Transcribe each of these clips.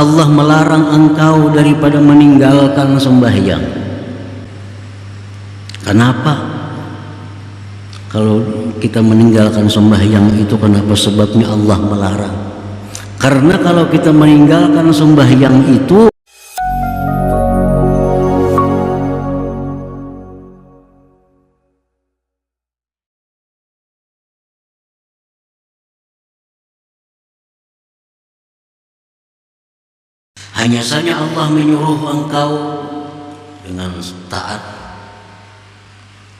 Allah melarang engkau daripada meninggalkan sembahyang? Kenapa? Kalau kita meninggalkan sembahyang itu kenapa sebabnya Allah melarang? Karena kalau kita meninggalkan sembahyang itu hanya saja Allah menyuruh engkau dengan taat,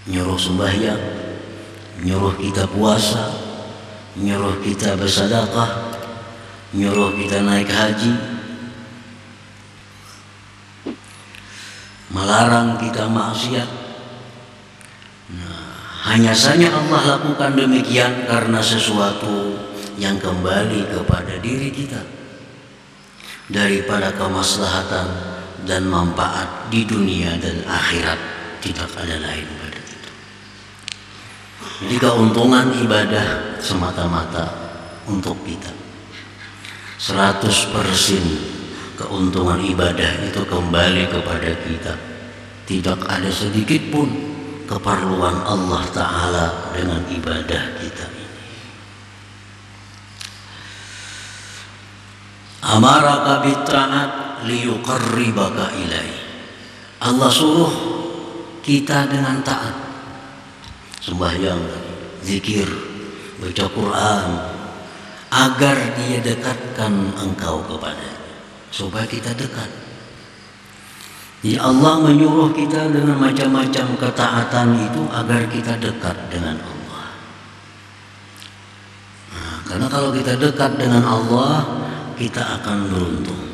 menyuruh sembahyang, menyuruh kita puasa, menyuruh kita bersedekah, menyuruh kita naik haji, melarang kita maksiat. Hanya saja Allah lakukan demikian karena sesuatu yang kembali kepada diri kita, daripada kemaslahatan dan manfaat di dunia dan akhirat. Tidak ada lain pada itu. Jadi keuntungan ibadah semata-mata untuk kita. 100% keuntungan ibadah itu kembali kepada kita. Tidak ada sedikit pun keperluan Allah Ta'ala dengan ibadah kita ini. Amaraka bitta'at liyuqarribaka ilaih. Allah suruh kita dengan taat, sembahyang, zikir, baca Quran, agar dia dekatkan engkau kepadanya, supaya kita dekat. Jadi Allah menyuruh kita dengan macam-macam ketaatan itu agar kita dekat dengan Allah. Karena kalau kita dekat dengan Allah, kita akan beruntung.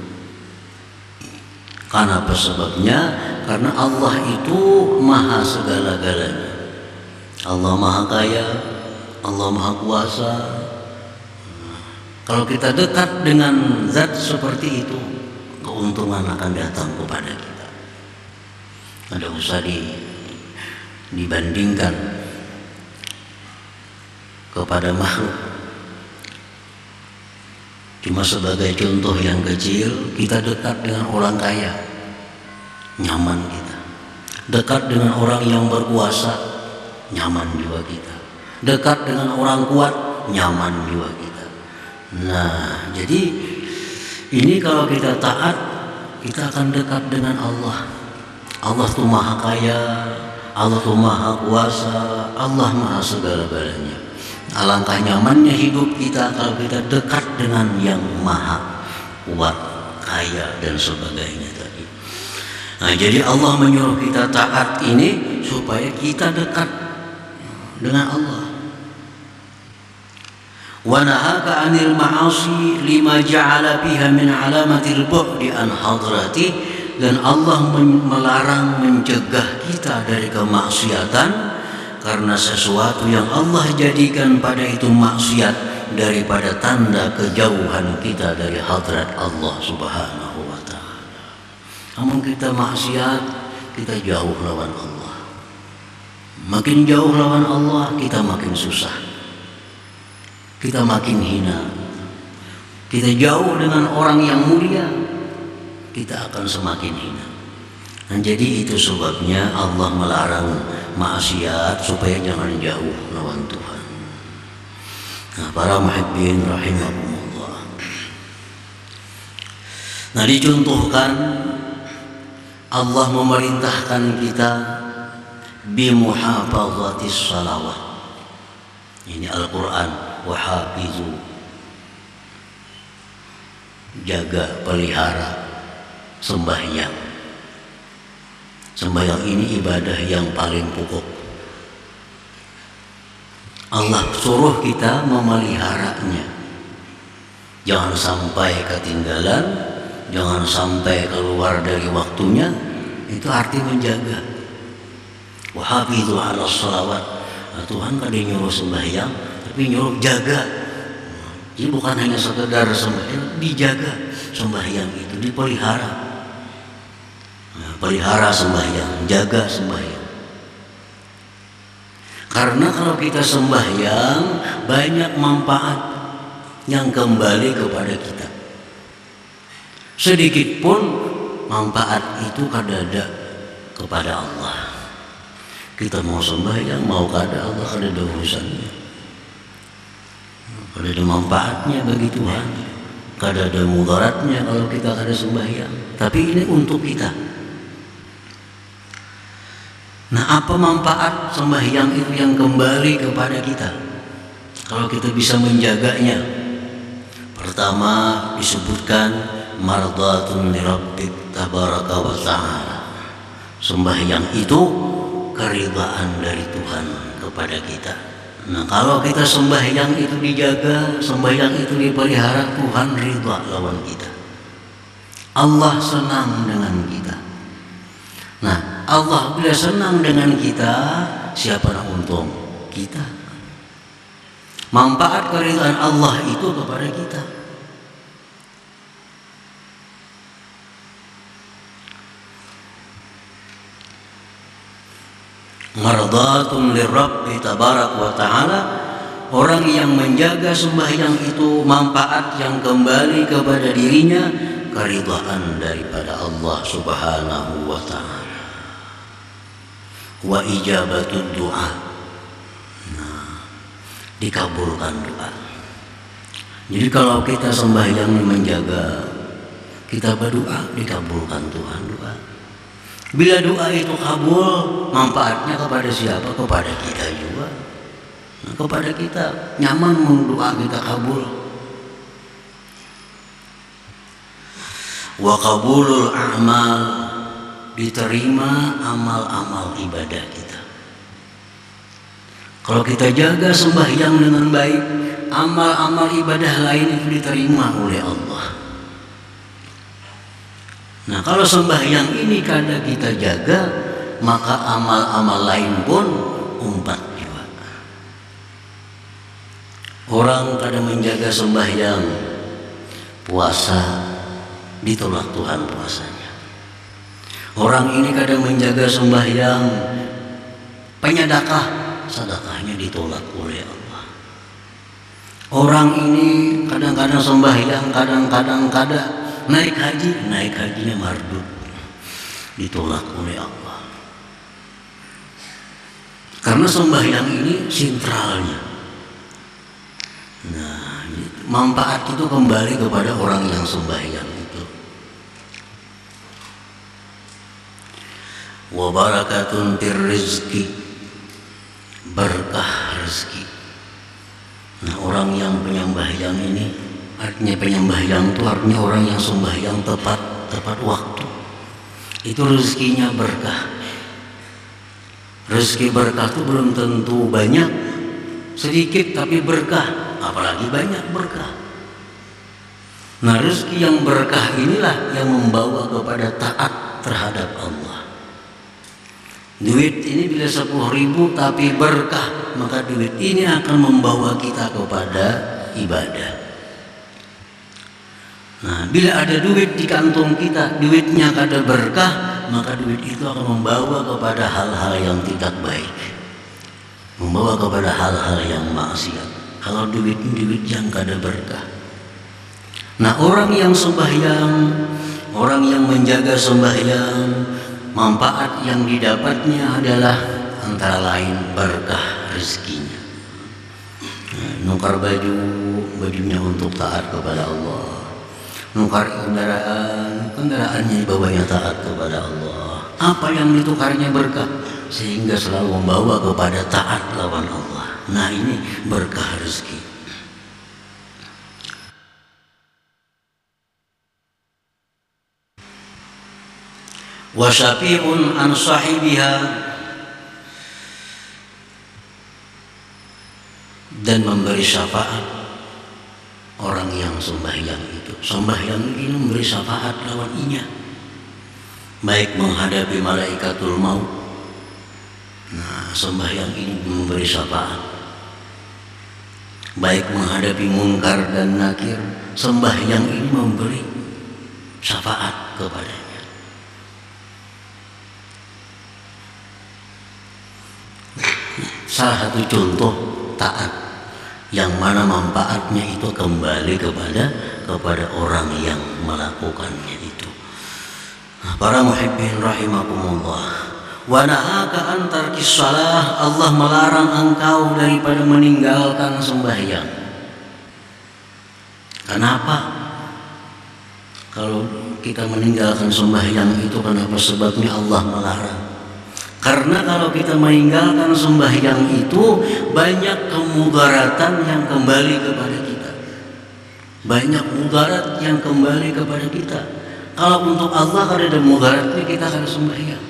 Karena apa sebabnya? Karena Allah itu maha segala-galanya. Allah maha kaya, Allah maha kuasa. Kalau kita dekat dengan zat seperti itu, keuntungan akan datang kepada kita. Tidak usah dibandingkan kepada makhluk. Cuma sebagai contoh yang kecil, kita dekat dengan orang kaya, nyaman kita. Dekat dengan orang yang berkuasa, nyaman juga kita. Dekat dengan orang kuat, nyaman juga kita. Nah, jadi ini kalau kita taat, kita akan dekat dengan Allah. Allah itu maha kaya, Allah itu maha kuasa, Allah maha segala-galanya. Alangkah nyamannya hidup kita kalau kita dekat dengan yang maha kuat, kaya dan sebagainya tadi. Nah, jadi Allah menyuruh kita taat ini supaya kita dekat dengan Allah. Wa nahaka 'anil ma'asi lima ja'ala fiha min 'alamatil bu'di an hadrati, dan Allah melarang, mencegah kita dari kemaksiatan karena sesuatu yang Allah jadikan pada itu maksiat daripada tanda kejauhan kita dari hadrat Allah Subhanahu wa ta'ala. Namun kita maksiat, kita jauh lawan Allah. Makin jauh lawan Allah, kita makin susah, kita makin hina. Kita jauh dengan orang yang mulia, kita akan semakin hina. Dan jadi itu sebabnya Allah melarang maksiat supaya jangan jauh lawan Tuhan. Nah, para muhibbin rahimahumullah. Nah, dicontohkan Allah memerintahkan kita bimuhafazatis salawat. Ini Al-Quran, wahafizu, jaga, pelihara sembahyang. Sembahyang ini ibadah yang paling pokok. Allah suruh kita memeliharanya. Jangan sampai ketinggalan, jangan sampai keluar dari waktunya. Itu arti menjaga. Wahafizu 'ala shalawat. Nah, Tuhan kan nyuruh sembahyang, tapi nyuruh jaga. Jadi bukan hanya sekedar sembahyang, dijaga sembahyang itu, dipelihara. Pelihara sembahyang, jaga sembahyang. Karena kalau kita sembahyang, banyak manfaat yang kembali kepada kita. sedikit pun manfaat itu kadada kepada Allah. Kita mau sembahyang, mau kada Allah, kada urusannya, kada ada manfaatnya bagi Tuhan, kada ada mudaratnya kalau kita kada sembahyang. Tapi ini untuk kita. Nah, apa manfaat sembahyang itu yang kembali kepada kita kalau kita bisa menjaganya? Pertama disebutkan mardatun li rabbik tabaraka wa ta'ala. Sembahyang itu keridhaan dari Tuhan kepada kita. Nah, kalau kita sembahyang itu dijaga, sembahyang itu dipelihara, Tuhan ridha lawan kita. Allah senang dengan kita. Nah, Allah bila senang dengan kita, siapa yang untung? Kita. Manfaat keridhaan Allah itu kepada kita. Mardatun lirabbi tabarak wa ta'ala. Orang yang menjaga sembahyang itu manfaat yang kembali kepada dirinya, keridhaan daripada Allah subhanahu wa ta'ala. Wa ijabatud doa. Nah, dikabulkan doa. Jadi kalau kita sembahyang menjaga, kita berdoa, dikabulkan Tuhan doa. Bila doa itu kabul, manfaatnya kepada siapa? Kepada kita juga. Nah, kepada kita nyaman mendoa kita kabul. Wa qabulul a'mal, diterima amal-amal ibadah kita. Kalau kita jaga sembahyang dengan baik, amal-amal ibadah lain itu diterima oleh Allah. Nah, kalau sembahyang ini kada kita jaga, maka amal-amal lain pun umpat juga. Orang kada menjaga sembahyang, puasa ditolak Tuhan puasanya. Orang ini kadang menjaga sembahyang, penyedekah, sedekahnya ditolak oleh Allah. Orang ini kadang-kadang sembahyang, kadang-kadang kada, naik hajinya mardut, ditolak oleh Allah. Karena sembahyang ini sentralnya. Nah, manfaat itu kembali kepada orang yang sembahyang itu. Wa barakatun fir rizqi, berkah rezeki. Nah, orang yang penyembahyang ini, artinya penyembahyang itu artinya orang yang sembahyang tepat waktu. Itu rezekinya berkah. Rezeki berkah itu belum tentu banyak, sedikit tapi berkah, apalagi banyak berkah. Nah, rezeki yang berkah inilah yang membawa kepada taat terhadap Allah. Duit ini bila 10.000 tapi berkah, maka duit ini akan membawa kita kepada ibadah. Nah, bila ada duit di kantong kita, duitnya kada berkah, maka duit itu akan membawa kepada hal-hal yang tidak baik, membawa kepada hal-hal yang maksiat. Kalau duit yang kada berkah. Nah, orang yang sembahyang, orang yang menjaga sembahyang, manfaat yang didapatnya adalah antara lain berkah rezekinya. Nukar bajunya untuk taat kepada Allah. Nukar kendaraannya dibawanya taat kepada Allah. Apa yang ditukarnya berkah, sehingga selalu membawa kepada taat lawan Allah. Nah, ini berkah rezeki. Wa syafi'un an sahibiha, dan memberi syafaat orang yang sembahyang itu. Sembahyang ini memberi syafaat lawan inya, baik menghadapi malaikatul maut. Nah, sembahyang ini memberi syafaat, baik menghadapi mungkar dan nakir. Sembahyang ini memberi syafaat kepadanya. Salah satu contoh taat yang mana manfaatnya itu kembali kepada orang yang melakukannya itu. Nah, para muhibbin rahimakumullah, wa nahaka an tarkis shalah, Allah melarang engkau daripada meninggalkan sembahyang. Kenapa? Kalau kita meninggalkan sembahyang itu kenapa sebabnya Allah melarang? Karena kalau kita meninggalkan sembahyang itu banyak kemudaratan yang kembali kepada kita. Banyak mudarat yang kembali kepada kita. Kalau untuk Allah kada mudaratnya kita kada sembahyang.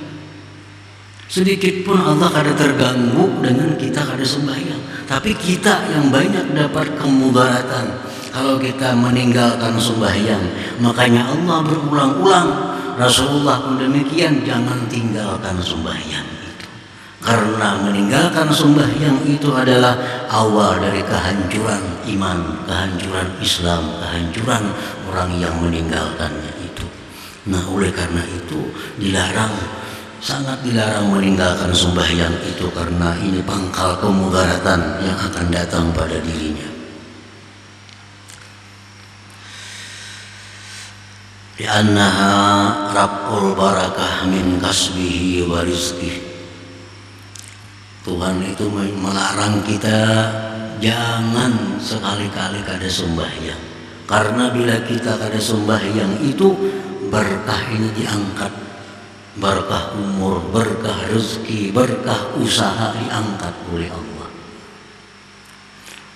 Sedikit pun Allah kada terganggu dengan kita kada sembahyang. Tapi kita yang banyak dapat kemudaratan kalau kita meninggalkan sembahyang. Makanya Allah berulang-ulang, Rasulullah pun demikian, jangan tinggalkan sembahyang itu. Karena meninggalkan sembahyang itu adalah awal dari kehancuran iman, kehancuran Islam, kehancuran orang yang meninggalkannya itu. Nah, oleh karena itu dilarang, sangat dilarang meninggalkan sembahyang itu, karena ini pangkal kemudaratan yang akan datang pada dirinya. Li'annaha rab'ul barakah min kasbihi wa rizqih. Tuhan itu melarang kita jangan sekali-kali kada sembahyang, karena bila kita kada sembahyang itu berkah ini diangkat, berkah umur, berkah rezeki, berkah usaha diangkat oleh Allah.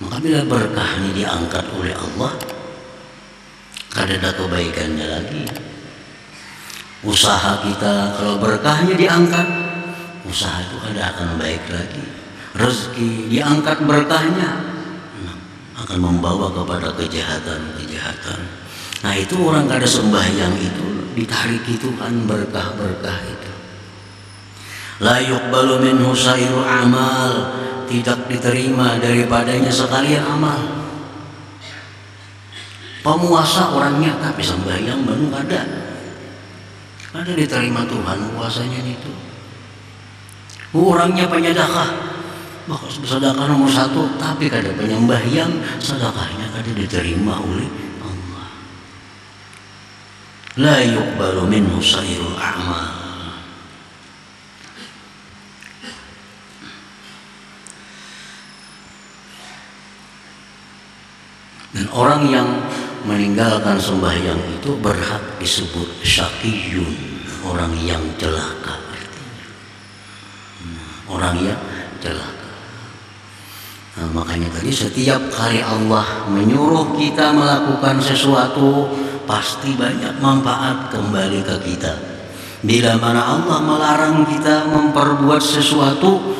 Maka bila berkah ini diangkat oleh Allah, kada ada kebaikannya lagi. Usaha kita kalau berkahnya diangkat, usaha itu kada akan baik lagi. Rezeki diangkat berkahnya, akan membawa kepada kejahatan-kejahatan. Nah, itu orang kada sembahyang itu ditarik itu kan berkah-berkah itu. La yuqbalu minhu sairu amal, tidak diterima daripadanya sekalian amal. Pemuasa orangnya tapi sembahyang belum ada diterima Tuhan puasanya itu. Orangnya penyedekah, sedekah nomor 1, tapi kada penyembahyang, sedekahnya kada diterima oleh Allah. La yuqbalu minhu sairul a'mal. Dan orang yang meninggalkan sembahyang itu berhak disebut syaqiyun, orang yang celaka artinya. Orang yang celaka. Nah, makanya tadi setiap kali Allah menyuruh kita melakukan sesuatu pasti banyak manfaat kembali ke kita. Bila mana Allah melarang kita memperbuat sesuatu,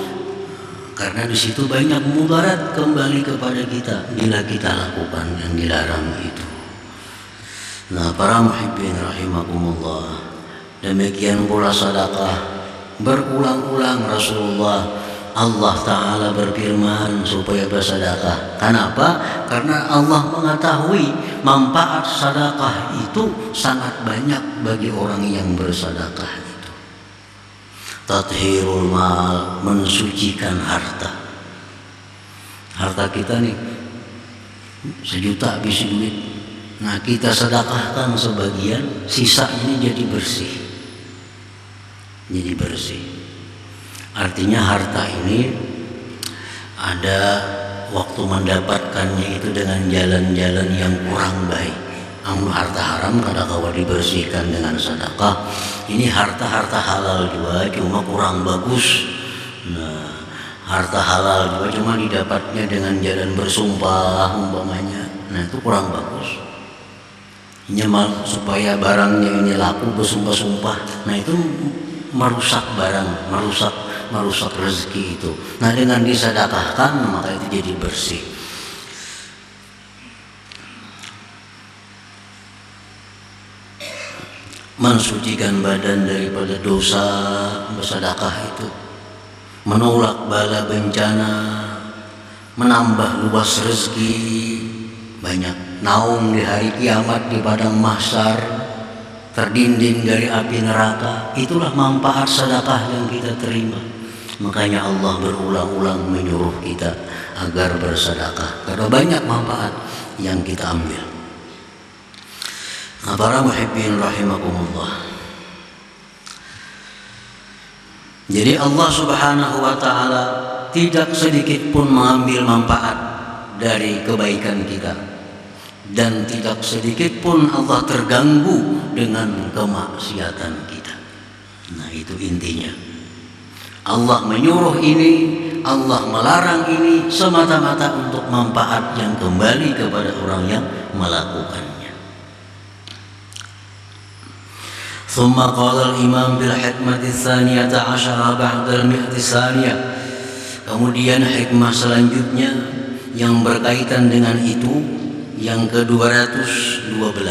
karena di situ banyak mudarat kembali kepada kita bila kita lakukan yang dilarang itu. Nah, para muhibbin rahimakumullah, demikian pula sedekah. Berulang-ulang Rasulullah, Allah Ta'ala berfirman supaya bersedekah. Kenapa? Karena Allah mengetahui manfaat sedekah itu sangat banyak bagi orang yang bersedekah itu. Tathirul mal, mensucikan harta. Harta kita nih 1 juta habis duit. Nah, kita sedekahkan sebagian, sisa ini jadi bersih. Jadi bersih. Artinya harta ini ada waktu mendapatkannya itu dengan jalan-jalan yang kurang baik. Harta haram kada kawa dibersihkan dengan sedekah. Ini harta-harta halal juga cuma kurang bagus. Nah, harta halal juga cuma didapatnya dengan jalan bersumpah umpamanya. Nah, itu kurang bagus. Nyemal supaya barangnya ini laku bersumpah-sumpah. Nah, itu merusak barang, merusak rezeki itu. Nah, dengan disedekahkan maka itu jadi bersih. Mensucikan badan daripada dosa, bersedekah itu menolak bala bencana, menambah luas rezeki, banyak naung di hari kiamat di padang mahsyar, terdinding dari api neraka. Itulah manfaat sedekah yang kita terima. Makanya Allah berulang-ulang menyuruh kita agar bersedekah karena banyak manfaat yang kita ambil. Para muhibbin rahimakumullah. Jadi Allah Subhanahu wa taala tidak sedikit pun mengambil manfaat dari kebaikan kita, dan tidak sedikit pun Allah terganggu dengan kemaksiatan kita. Nah, itu intinya. Allah menyuruh ini, Allah melarang ini semata-mata untuk manfaat yang kembali kepada orang yang melakukannya. ثم قال الإمام بالحكمة الثانية عشرة بعد المئة الثانية. Kemudian hikmah selanjutnya yang berkaitan dengan itu yang ke-212.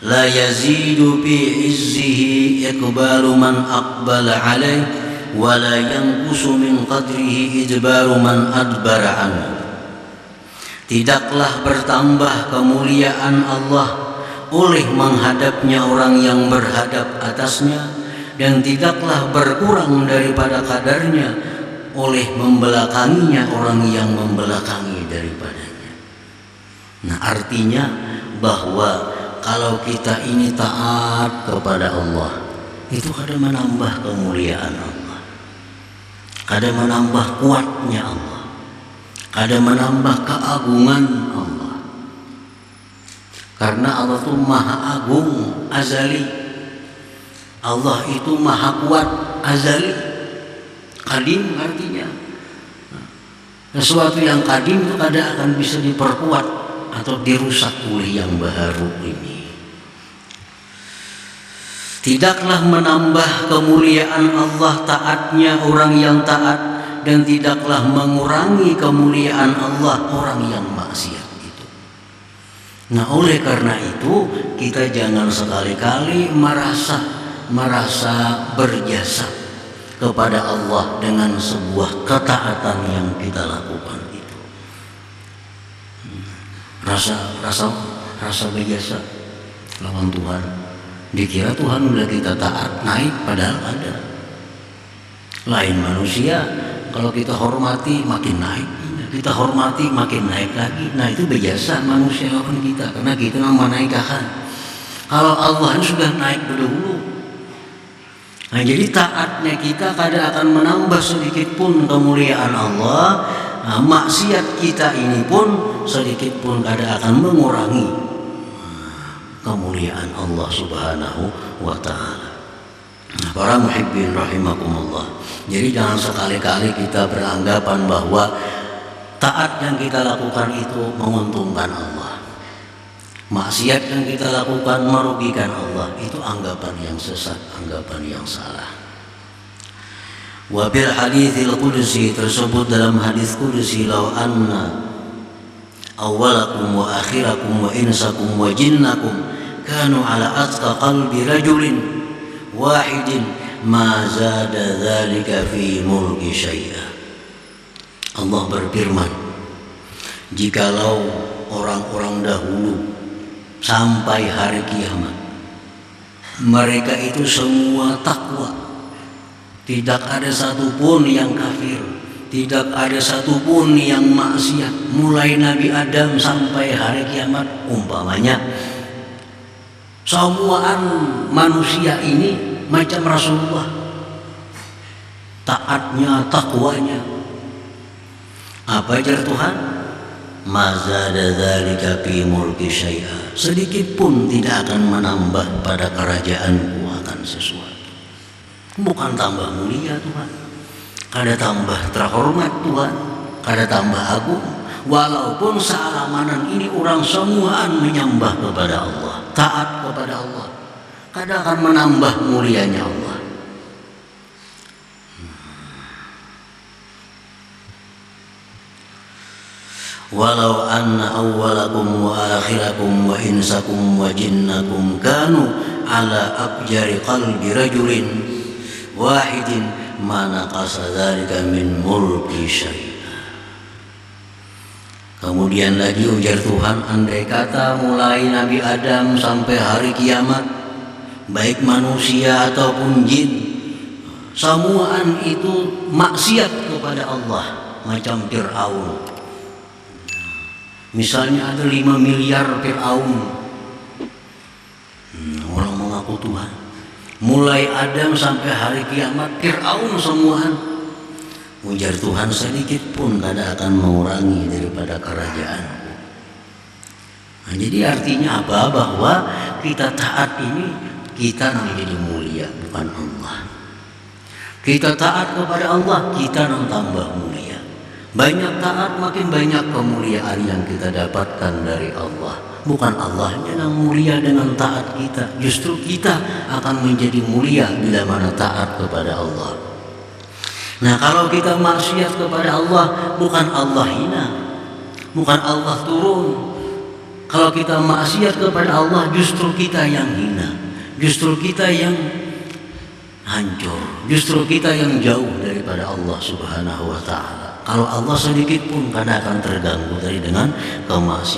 La yazidu bi izzihi iqbalu man aqbala alaih wa la yanqusu min qadrihi idbaru man adbara anhu. Tidaklah bertambah kemuliaan Allah oleh menghadapnya orang yang berhadap atasnya, dan tidaklah berkurang daripada kadarnya oleh membelakanginya orang yang membelakangi daripadanya. Nah, artinya bahwa kalau kita ini taat kepada Allah, itu kadang menambah kemuliaan Allah, kadang menambah kuatnya Allah, kadang menambah keagungan Allah. Karena Allah itu maha agung azali, Allah itu maha kuat azali. Kadim artinya sesuatu yang kadim itu kadang akan bisa diperkuat atau dirusak oleh yang baru ini. Tidaklah menambah kemuliaan Allah taatnya orang yang taat, dan tidaklah mengurangi kemuliaan Allah orang yang maksiat. Nah, oleh karena itu kita jangan sekali-kali merasa berjasa kepada Allah dengan sebuah ketaatan yang kita lakukan itu. Rasa berjasa lawan Tuhan. Dikira Tuhan udah kita taat naik, padahal ada. Lain manusia, kalau kita hormati makin naik, kita hormati makin naik lagi. Nah, itu biasa manusia lawan kita, karena kita menaikkan. Kalau Allah sudah naik dahulu. Nah, jadi taatnya kita kadang akan menambah sedikit pun kemuliaan Allah. Nah, maksiat kita ini pun sedikit pun kadang akan mengurangi kemuliaan Allah Subhanahu wa ta'ala. Nah, para muhibbin rahimakumullah. Jadi jangan sekali-kali kita beranggapan bahwa taat yang kita lakukan itu menguntungkan Allah, maksiat yang kita lakukan merugikan Allah. Itu anggapan yang sesat, anggapan yang salah. Wa bil haditsil qudsi, tersebut dalam hadis qudsi, law anna awwalakum wa akhirakum wa insakum wa jinnakum kanu ala atqa qalbi rajulin wahidin ma zada dzalika fi mulki syai'a. Allah berfirman, jikalau orang-orang dahulu sampai hari kiamat, mereka itu semua takwa, tidak ada satupun yang kafir, tidak ada satupun yang maksiat, mulai Nabi Adam sampai hari kiamat. Umpamanya semuaan manusia ini macam Rasulullah, taatnya, takwanya. Apa ajar Tuhan? Mazada dzalika fi mulki syai'a. Sedikit pun tidak akan menambah pada kerajaanku akan sesuatu. Bukan tambah mulia Tuhan, kada tambah terhormat Tuhan, kada tambah agung. Walaupun sealamanan ini orang semuaan menyembah kepada Allah, taat kepada Allah, kada akan menambah mulianya Allah. Walau anna awwalakum wa akhirakum wa insakum wa jinnakum kanu ala abjari qalbi rajulin wahidin ma naqasa dzalika min mulki syai'a. Kemudian lagi ujar Tuhan, andai kata mulai Nabi Adam sampai hari kiamat, baik manusia ataupun jin, Samuan itu maksiat kepada Allah macam Fir'aun. Misalnya ada 5 miliar Fir'aun, orang mengaku Tuhan. Mulai Adam sampai hari kiamat Fir'aun semuaan. Ujar Tuhan, sedikit pun tidak akan mengurangi daripada kerajaan. Nah, jadi artinya apa? Bahwa kita taat ini kita menjadi mulia, bukan Allah. Kita taat kepada Allah, kita tambah mulia. Banyak taat makin banyak kemuliaan yang kita dapatkan dari Allah. Bukan Allah yang mulia dengan taat kita, justru kita akan menjadi mulia bila mana taat kepada Allah. Nah, kalau kita maksiat kepada Allah, bukan Allah hina, bukan Allah turun. Kalau kita maksiat kepada Allah, justru kita yang hina, justru kita yang hancur, justru kita yang jauh daripada Allah Subhanahu wa ta'ala. Kalau Allah sedikit pun kadang akan terganggu dari dengan kemaksiatan.